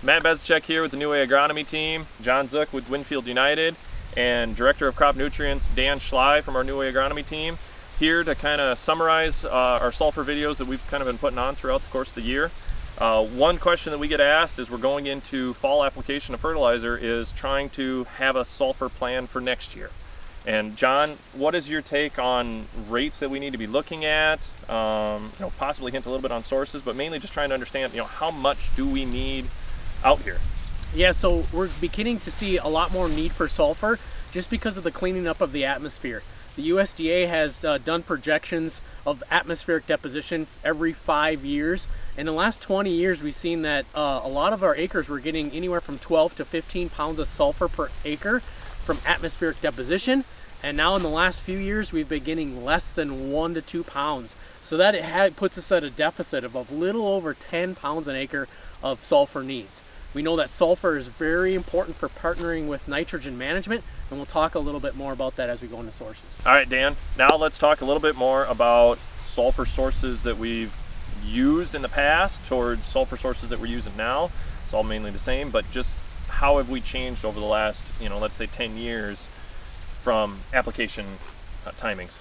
Matt Bezdicek here with the NuWay Agronomy team, John Zook with WinField United, and Director of Crop Nutrients Dan Schley from our NuWay Agronomy team, here to kind of summarize our sulfur videos that we've kind of been putting on throughout the course of the year. One question that we get asked as we're going into fall application of fertilizer is trying to have a sulfur plan for next year. And John, what is your take on rates that we need to be looking at? Possibly hint a little bit on sources, but mainly just trying to understand, how much do we need out here? Yeah, so we're beginning to see a lot more need for sulfur just because of the cleaning up of the atmosphere. The USDA has done projections of atmospheric deposition every 5 years. In the last 20 years, we've seen that a lot of our acres were getting anywhere from 12 to 15 pounds of sulfur per acre from atmospheric deposition. And now in the last few years, we've been getting less than 1 to 2 pounds. So that puts us at a deficit of a little over 10 pounds an acre of sulfur needs. We know that sulfur is very important for partnering with nitrogen management, and we'll talk a little bit more about that as we go into sources. All right, Dan, now let's talk a little bit more about sulfur sources that we've used in the past towards sulfur sources that we're using now. It's all mainly the same, but just how have we changed over the last, let's say 10 years from application timings?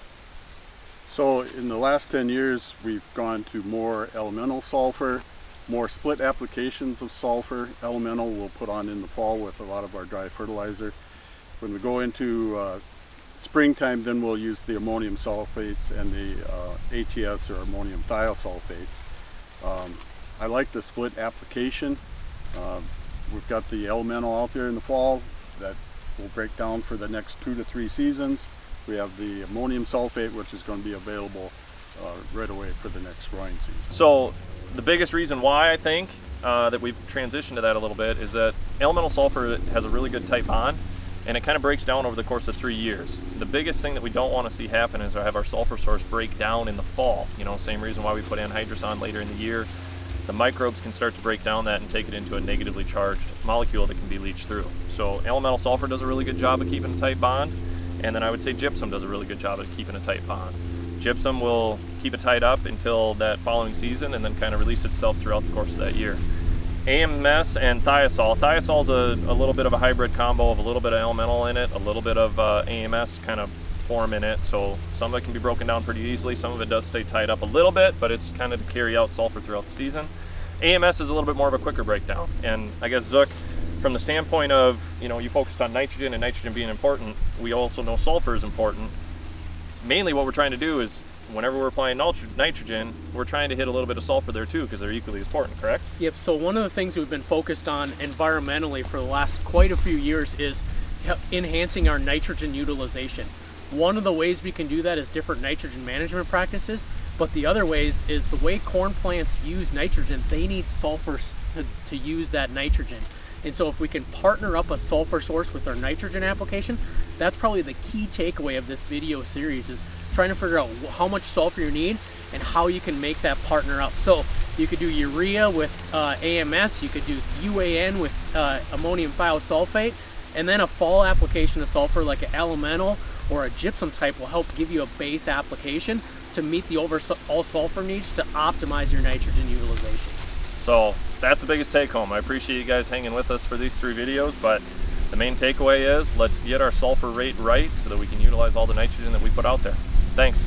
So in the last 10 years, we've gone to more elemental sulfur, more split applications of sulfur. Elemental we'll put on in the fall with a lot of our dry fertilizer. When we go into springtime, then we'll use the ammonium sulfates and the ATS or ammonium thiosulfates. I like the split application. We've got the elemental out there in the fall that will break down for the next 2 to 3 seasons. We have the ammonium sulfate, which is going to be available right away for the next growing season. So the biggest reason why I think that we've transitioned to that a little bit is that elemental sulfur has a really good tight bond, and it kind of breaks down over the course of 3 years. The biggest thing that we don't want to see happen is to have our sulfur source break down in the fall. Same reason why we put anhydrous on later in the year. The microbes can start to break down that and take it into a negatively charged molecule that can be leached through. So elemental sulfur does a really good job of keeping a tight bond, and then I would say gypsum does a really good job of keeping a tight bond. Gypsum will keep it tied up until that following season and then kind of release itself throughout the course of that year. AMS and thiazole. Thiazole is a little bit of a hybrid combo of a little bit of elemental in it, a little bit of AMS kind of form in it, so some of it can be broken down pretty easily. Some of it does stay tied up a little bit, but it's kind of to carry out sulfur throughout the season. AMS is a little bit more of a quicker breakdown, and I guess Zook, from the standpoint of, you focused on nitrogen and nitrogen being important, we also know sulfur is important. Mainly what we're trying to do is, whenever we're applying nitrogen, we're trying to hit a little bit of sulfur there too, because they're equally as important, correct? Yep, so one of the things we've been focused on environmentally for the last quite a few years is enhancing our nitrogen utilization. One of the ways we can do that is different nitrogen management practices, but the other ways is the way corn plants use nitrogen, they need sulfur to use that nitrogen. And so if we can partner up a sulfur source with our nitrogen application, that's probably the key takeaway of this video series, is trying to figure out how much sulfur you need and how you can make that partner up. So you could do urea with AMS, you could do UAN with ammonium thiosulfate, and then a fall application of sulfur like an elemental or a gypsum type will help give you a base application to meet the overall sulfur needs to optimize your nitrogen utilization. So that's the biggest take home. I appreciate you guys hanging with us for these 3 videos, but the main takeaway is let's get our sulfur rate right so that we can utilize all the nitrogen that we put out there. Thanks.